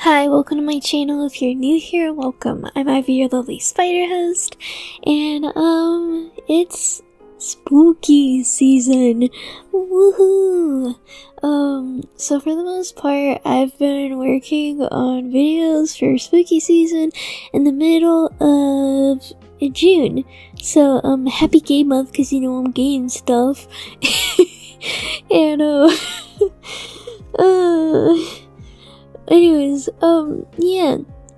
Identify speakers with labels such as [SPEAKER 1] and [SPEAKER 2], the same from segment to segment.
[SPEAKER 1] Hi, welcome to my channel. If you're new here, welcome. I'm Ivy, your lovely spider host, and it's spooky season. Woohoo! So for the most part, I've been working on videos for spooky season in the middle of June. So, happy gay month, because you know I'm gay and stuff. And, anyways, yeah,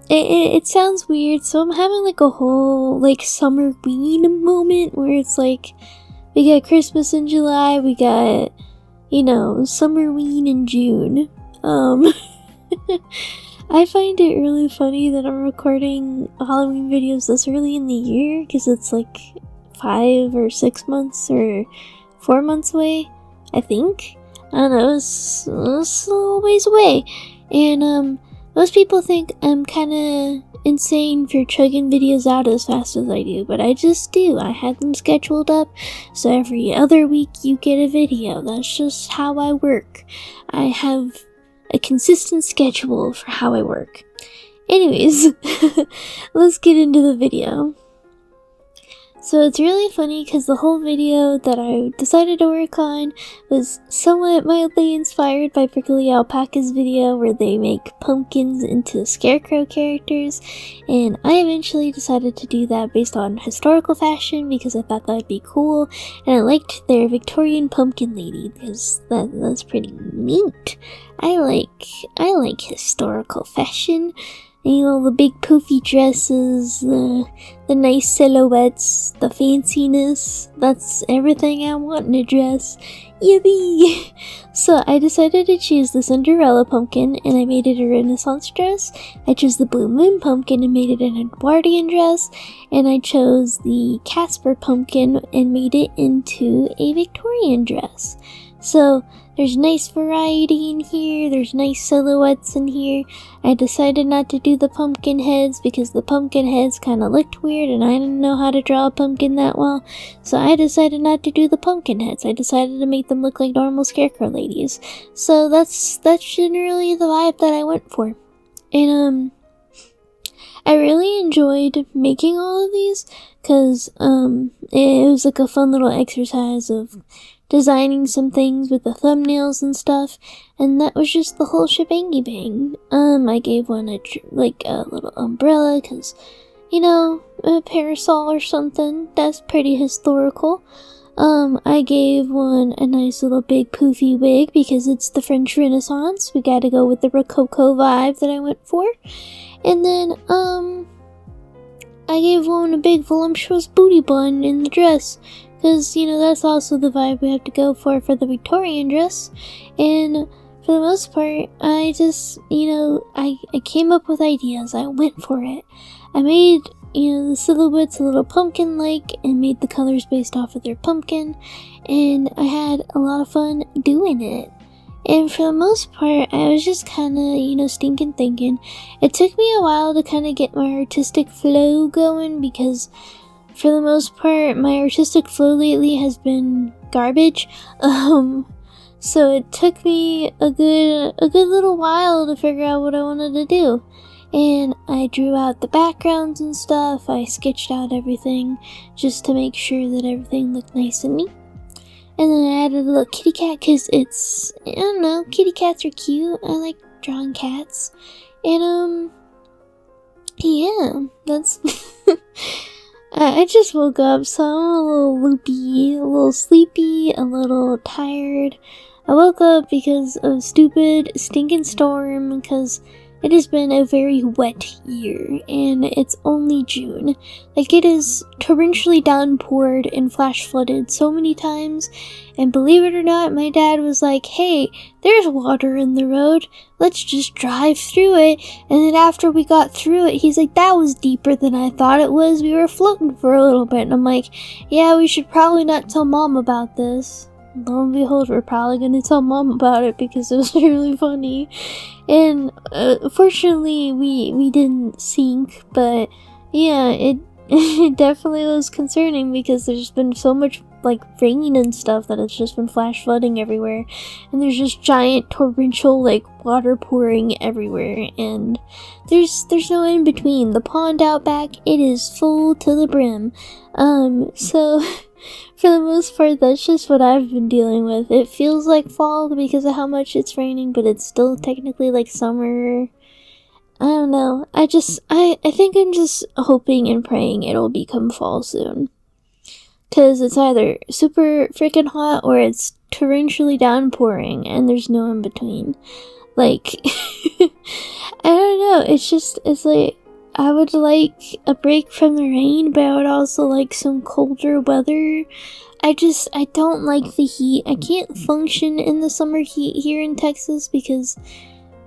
[SPEAKER 1] it sounds weird, so I'm having like a whole, like, summerween moment where it's like, we got Christmas in July, we got, you know, summerween in June. I find it really funny that I'm recording Halloween videos this early in the year, because it's like 5 or 6 months or 4 months away, I think. I don't know, it's a little ways away. And, most people think I'm kinda insane for chugging videos out as fast as I do, but I just do. I had them scheduled up, so every other week you get a video. That's just how I work. I have a consistent schedule for how I work. Anyways, let's get into the video. So it's really funny because the whole video that I decided to work on was somewhat mildly inspired by Prickly Alpaca's video where they make pumpkins into scarecrow characters, and I eventually decided to do that based on historical fashion because I thought that'd be cool, and I liked their Victorian pumpkin lady because that's pretty neat. I like historical fashion. You know, the big poofy dresses, the nice silhouettes, the fanciness. That's everything I want in a dress. Yippee! So I decided to choose the Cinderella pumpkin and I made it a Renaissance dress. I chose the Blue Moon pumpkin and made it an Edwardian dress. And I chose the Casper pumpkin and made it into a Victorian dress. So there's nice variety in here, there's nice silhouettes in here. I decided not to do the pumpkin heads because the pumpkin heads kind of looked weird and I didn't know how to draw a pumpkin that well. So I decided not to do the pumpkin heads. I decided to make them look like normal scarecrow ladies. So that's generally the vibe that I went for. And I really enjoyed making all of these because it was like a fun little exercise of designing some things with the thumbnails and stuff, and that was just the whole shebangy bang. I gave one a little umbrella, cause, you know, a parasol or something, that's pretty historical. I gave one a nice little big poofy wig, because it's the French Renaissance, we gotta go with the Rococo vibe that I went for. And then, I gave one a big voluptuous booty bun in the dress, because, you know, that's also the vibe we have to go for the Victorian dress. And for the most part, I just, you know, I came up with ideas. I went for it. I made, you know, the silhouettes a little pumpkin-like and made the colors based off of their pumpkin. And I had a lot of fun doing it. And for the most part, I was just kind of, you know, stinking thinking. It took me a while to kind of get my artistic flow going because for the most part, my artistic flow lately has been garbage. So it took me a good little while to figure out what I wanted to do. And I drew out the backgrounds and stuff. I sketched out everything just to make sure that everything looked nice and neat. And then I added a little kitty cat because it's, I don't know, kitty cats are cute. I like drawing cats. And, yeah, that's... I just woke up, so I'm a little loopy, a little sleepy, a little tired. I woke up because of a stupid stinking storm, because it has been a very wet year, and it's only June. Like, it is torrentially downpoured and flash flooded so many times, and believe it or not, my dad was like, hey, there's water in the road, let's just drive through it. And then after we got through it, he's like, that was deeper than I thought it was, we were floating for a little bit. And I'm like, yeah, we should probably not tell mom about this. Lo and behold, we're probably gonna tell mom about it because it was really funny. And fortunately we didn't sink, but yeah, it definitely was concerning because there's been so much like rain and stuff that it's just been flash flooding everywhere, and there's just giant torrential like water pouring everywhere, and there's no in between. The pond out back, it is full to the brim. So for the most part, that's just what I've been dealing with. It feels like fall because of how much it's raining, but it's still technically like summer. I don't know. I think I'm just hoping and praying it'll become fall soon. 'Cause it's either super freaking hot or it's torrentially downpouring and there's no in between. Like, I don't know. It's like, I would like a break from the rain, but I would also like some colder weather. I don't like the heat. I can't function in the summer heat here in Texas because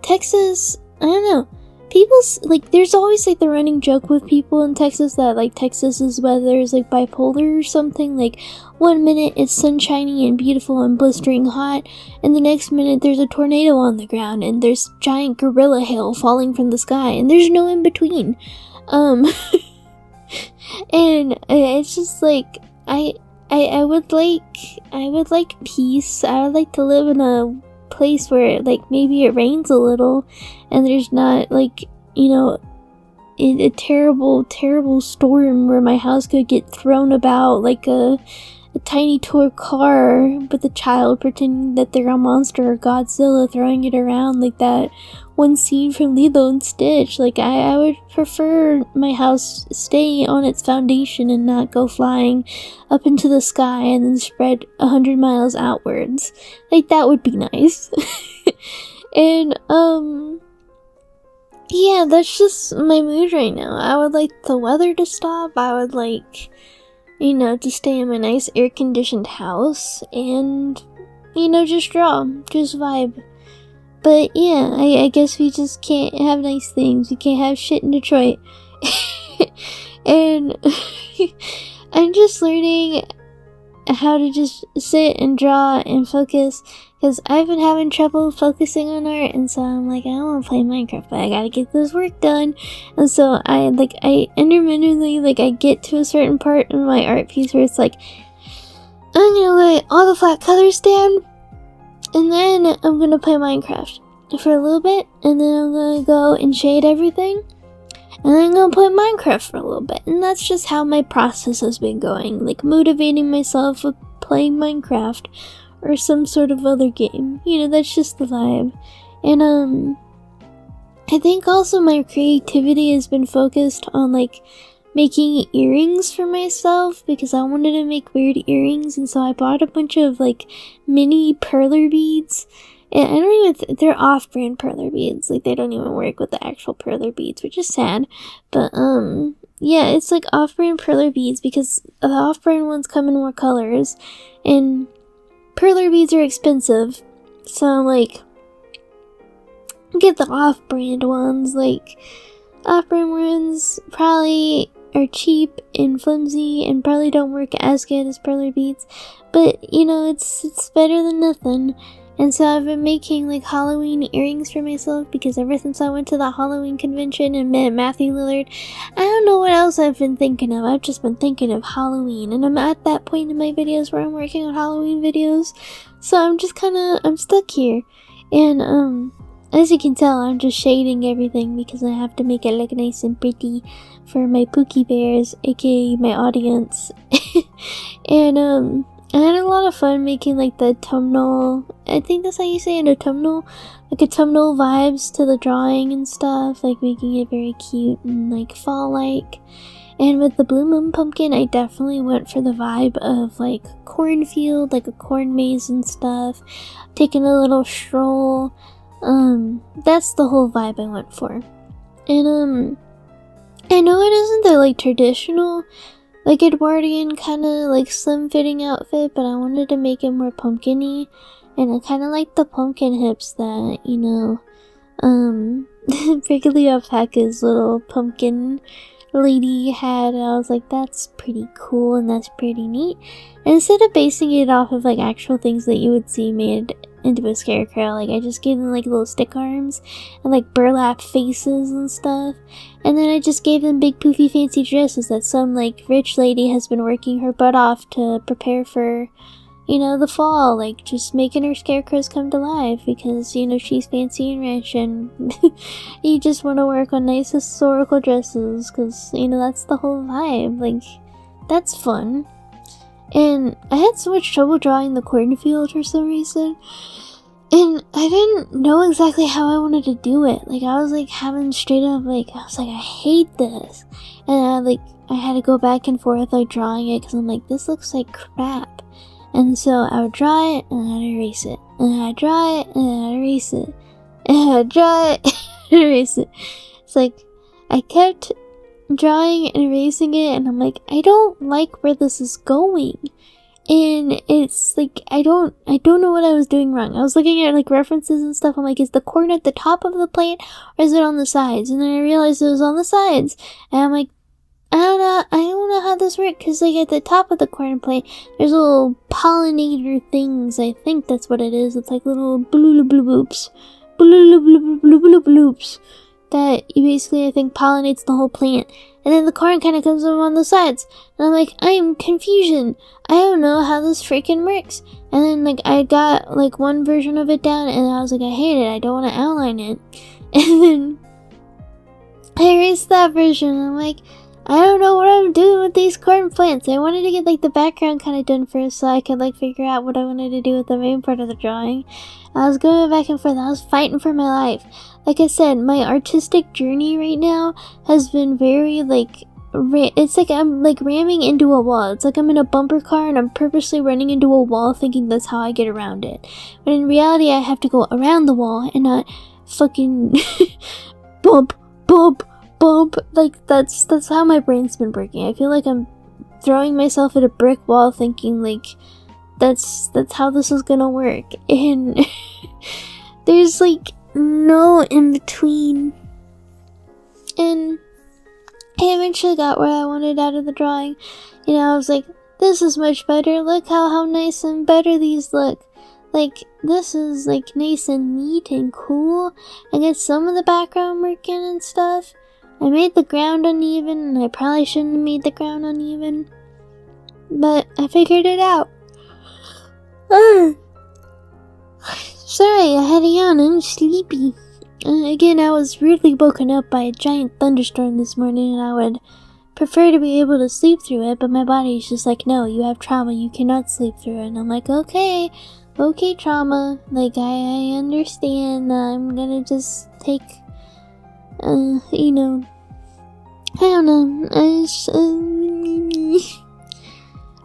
[SPEAKER 1] Texas, I don't know. People's, like, there's always, like, the running joke with people in Texas that, like, Texas's weather is, like, bipolar or something. Like, one minute it's sunshiny and beautiful and blistering hot, and the next minute there's a tornado on the ground, and there's giant gorilla hail falling from the sky, and there's no in between. And it's just, like, I would like peace. I would like to live in a place where like maybe it rains a little and there's not like, you know, a terrible storm where my house could get thrown about like a tiny toy car with a child pretending that they're a monster or Godzilla throwing it around, like that one scene from Lilo and Stitch. Like I would prefer my house stay on its foundation and not go flying up into the sky and then spread 100 miles outwards. Like that would be nice. And yeah, that's just my mood right now. I would like the weather to stop. I would like, you know, to stay in my nice air-conditioned house and, you know, just draw, just vibe. But yeah, I guess we just can't have nice things. We can't have shit in Detroit. And I'm just learning how to just sit and draw and focus, because I've been having trouble focusing on art, and so I'm like, I don't want to play Minecraft, but I gotta get this work done. And so I intermittently, like, I get to a certain part in my art piece where it's like, I'm gonna lay all the flat colors down, and then I'm gonna play Minecraft for a little bit, and then I'm gonna go and shade everything, and then I'm gonna play Minecraft for a little bit. And that's just how my process has been going, like motivating myself with playing Minecraft or some sort of other game. You know, that's just the vibe. And I think also my creativity has been focused on like making earrings for myself, because I wanted to make weird earrings, and so I bought a bunch of like mini perler beads. And I don't even, they're off-brand perler beads, like they don't even work with the actual perler beads, which is sad. But yeah, it's like off-brand perler beads, because the off-brand ones come in more colors, and perler beads are expensive, so I'm like, get the off-brand ones. Like, off-brand ones probably are cheap and flimsy and probably don't work as good as perler beads, but you know, it's better than nothing. And so I've been making like Halloween earrings for myself, because ever since I went to that Halloween convention and met Matthew Lillard, I don't know what else I've been thinking of. I've just been thinking of Halloween, and I'm at that point in my videos where I'm working on Halloween videos, so I'm just I'm stuck here. And as you can tell, I'm just shading everything because I have to make it look nice and pretty for my Pookie Bears, aka my audience. And I had a lot of fun making like the autumnal, I think that's how you say it, autumnal, like autumnal vibes to the drawing and stuff, like making it very cute and like fall-like. And with the Blue Moon pumpkin, I definitely went for the vibe of like cornfield, like a corn maze and stuff, taking a little stroll. That's the whole vibe I went for. And I know it isn't the like traditional like Edwardian kind of like slim fitting outfit, but I wanted to make it more pumpkin-y, and I kind of like the pumpkin hips that, you know, Prickly Alpaca's little pumpkin lady had. I was like, that's pretty cool and that's pretty neat. And instead of basing it off of like actual things that you would see made into a scarecrow. Like, I just gave them like little stick arms and like burlap faces and stuff. And then I just gave them big poofy fancy dresses that some like rich lady has been working her butt off to prepare for, you know, the fall. Like, just making her scarecrows come to life because, you know, she's fancy and rich, and you just want to work on nice historical dresses because, you know, that's the whole vibe. Like, that's fun. And I had so much trouble drawing the cornfield for some reason, and I didn't know exactly how I wanted to do it. Like, I was like having straight up, like, I was like, I hate this, and I had to go back and forth like drawing it because I'm like, this looks like crap. And so I would draw it and I'd erase it, and I'd draw it and I'd erase it, and I'd draw it and erase it. It's like I kept drawing and erasing it, and I'm like, I don't like where this is going. And it's like, I don't know what I was doing wrong. I was looking at like references and stuff. I'm like, is the corn at the top of the plate or is it on the sides? And then I realized it was on the sides, and I'm like, I don't know how this works, because like at the top of the corn plate there's little pollinator things. I think that's what it is. It's like little blue bloops that you basically, I think, pollinates the whole plant. And then the corn kind of comes up on the sides, and I'm like, I am confusion. I don't know how this freaking works. And then like I got like one version of it down, and I was like, I hate it. I don't want to outline it. And then I erased that version, and I'm like, I don't know what I'm doing with these corn plants. I wanted to get like the background kind of done first so I could like figure out what I wanted to do with the main part of the drawing. I was going back and forth. I was fighting for my life. Like I said, my artistic journey right now has been very like, it's like I'm like ramming into a wall. It's like I'm in a bumper car and I'm purposely running into a wall thinking that's how I get around it. But in reality, I have to go around the wall and not fucking bump. Like, that's how my brain's been working. I feel like I'm throwing myself at a brick wall thinking like that's how this is gonna work, and there's like no in between. And I eventually got what I wanted out of the drawing. You know, I was like, this is much better. Look how nice and better these look. Like, this is like nice and neat and cool. I get some of the background working and stuff. I made the ground uneven, and I probably shouldn't have made the ground uneven, but I figured it out. Sorry, I had a yawn. I'm sleepy. Again, I was rudely woken up by a giant thunderstorm this morning, and I would prefer to be able to sleep through it, but my body's just like, no, you have trauma, you cannot sleep through it. And I'm like, okay, trauma. Like, I understand. I'm gonna just take, you know, I don't know,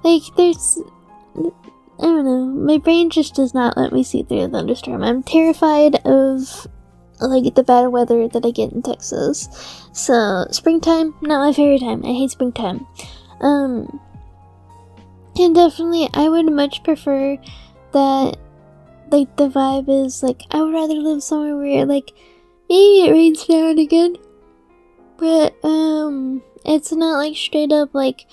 [SPEAKER 1] like, there's, I don't know, my brain just does not let me see through a thunderstorm. I'm terrified of, like, the bad weather that I get in Texas. So, springtime, not my favorite time. I hate springtime. And definitely, I would much prefer that, like, the vibe is, like, I would rather live somewhere where, like, maybe it rains now and again, but, it's not, like, straight up, like,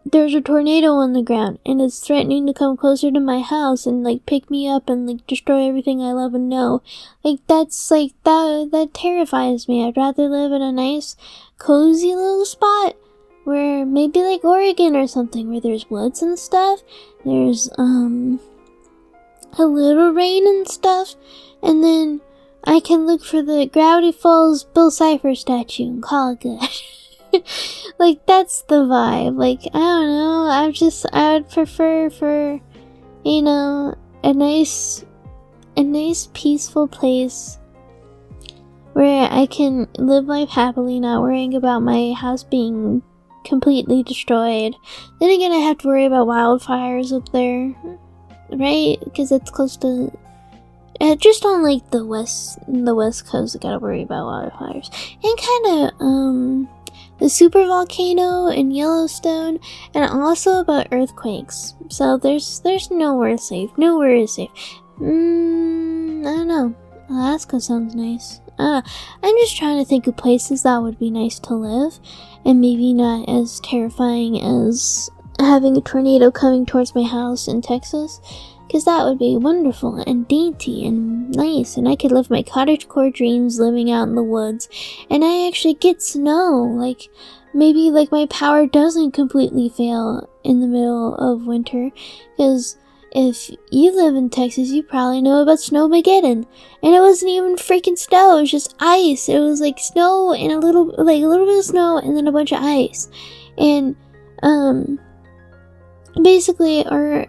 [SPEAKER 1] there's a tornado on the ground, and it's threatening to come closer to my house and, like, pick me up and, like, destroy everything I love and know. Like, that's, like, that terrifies me. I'd rather live in a nice, cozy little spot where, maybe, like, Oregon or something, where there's woods and stuff, there's, a little rain and stuff, and then I can look for the Gravity Falls Bill Cipher statue and call it good. Like, that's the vibe. Like, I don't know, I would prefer for, you know, a nice peaceful place where I can live life happily, not worrying about my house being completely destroyed. Then again, I have to worry about wildfires up there, right? Because it's close to, just on like the west coast, I gotta worry about wildfires. And kind of, the super volcano in Yellowstone, and also about earthquakes. So there's nowhere safe. Nowhere is safe. I don't know. Alaska sounds nice. I'm just trying to think of places that would be nice to live, and maybe not as terrifying as having a tornado coming towards my house in Texas. because that would be wonderful and dainty and nice, and I could live my cottagecore dreams living out in the woods, and I actually get snow. Like, maybe like my power doesn't completely fail in the middle of winter, because if you live in Texas, you probably know about Snowmageddon, and it wasn't even freaking snow, it was just ice. It was like snow and a little bit of snow and then a bunch of ice. And basically our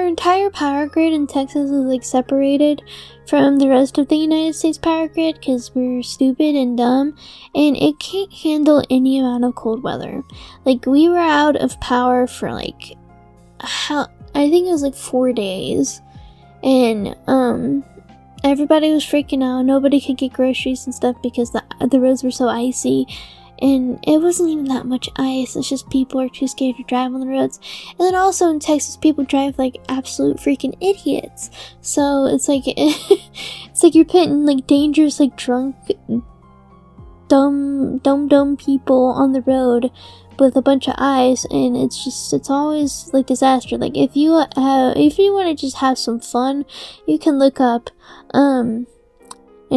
[SPEAKER 1] entire power grid in Texas is like separated from the rest of the United States power grid because we're stupid and dumb, and it can't handle any amount of cold weather. Like, we were out of power for like I think it was like 4 days, and everybody was freaking out. Nobody could get groceries and stuff because the roads were so icy, and it wasn't even that much ice. It's just people are too scared to drive on the roads. And then also in Texas, people drive like absolute freaking idiots. So it's like it's like you're putting like dangerous, like drunk, dumb people on the road with a bunch of ice, and it's always like disaster. Like, if you want to just have some fun, you can look up in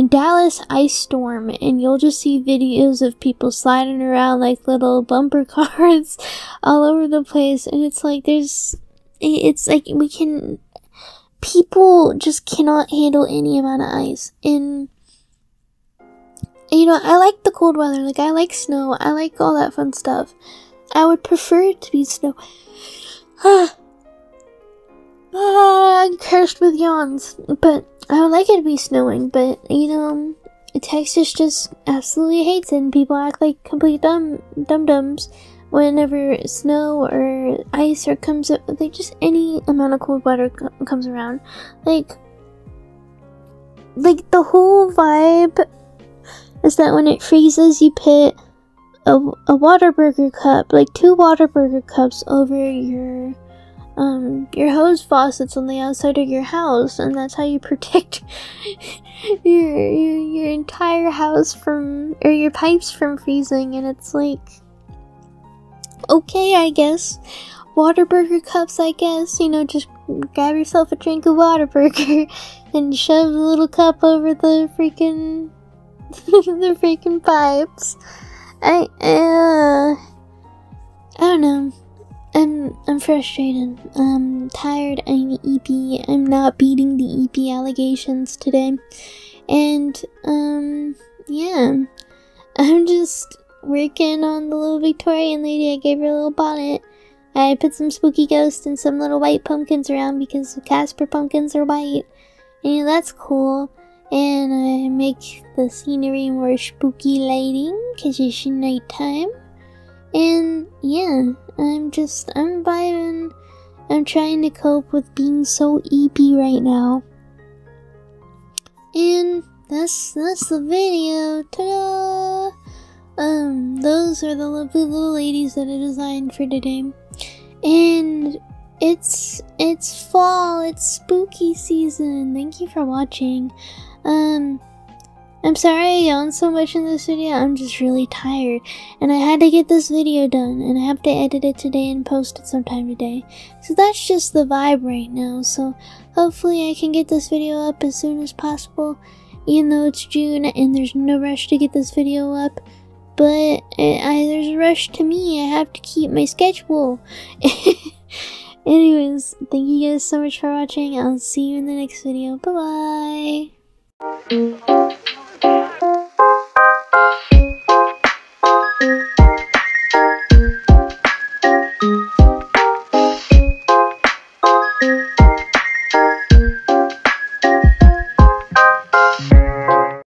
[SPEAKER 1] Dallas ice storm, and you'll just see videos of people sliding around like little bumper cars all over the place. And it's like people just cannot handle any amount of ice. And you know, I like the cold weather. Like, I like snow. I like all that fun stuff. I would prefer it to be snow. I'm cursed with yawns. But I would like it to be snowing. But, you know, Texas just absolutely hates it. And people act like complete dum-dums whenever snow or ice or comes up. Like, just any amount of cold weather comes around. Like the whole vibe is that when it freezes, you put a Whataburger cup, like 2 Whataburger cups over your hose faucets on the outside of your house, and that's how you protect your entire house from, or your pipes from freezing. And it's like, okay, I guess. Whataburger cups, I guess. You know, just grab yourself a drink of Whataburger and shove the little cup over the freaking the freaking pipes. I don't know. I'm frustrated. I'm tired. I'm EP. I'm not beating the EP allegations today. And yeah. I'm just working on the little Victorian lady. I gave her a little bonnet. I put some spooky ghosts and some little white pumpkins around because the Casper pumpkins are white. And that's cool. And I make the scenery more spooky lighting because it's nighttime. And yeah, I'm vibing. I'm trying to cope with being so EP right now. And that's the video. Ta-da! Those are the lovely little ladies that I designed for today. And it's fall, it's spooky season. Thank you for watching. I'm sorry I yawned so much in this video. I'm just really tired, and I had to get this video done, and I have to edit it today and post it sometime today. So that's just the vibe right now. So hopefully I can get this video up as soon as possible, even though it's June and there's no rush to get this video up. But there's a rush to me. I have to keep my schedule. Anyways, thank you guys so much for watching. I'll see you in the next video. Bye bye.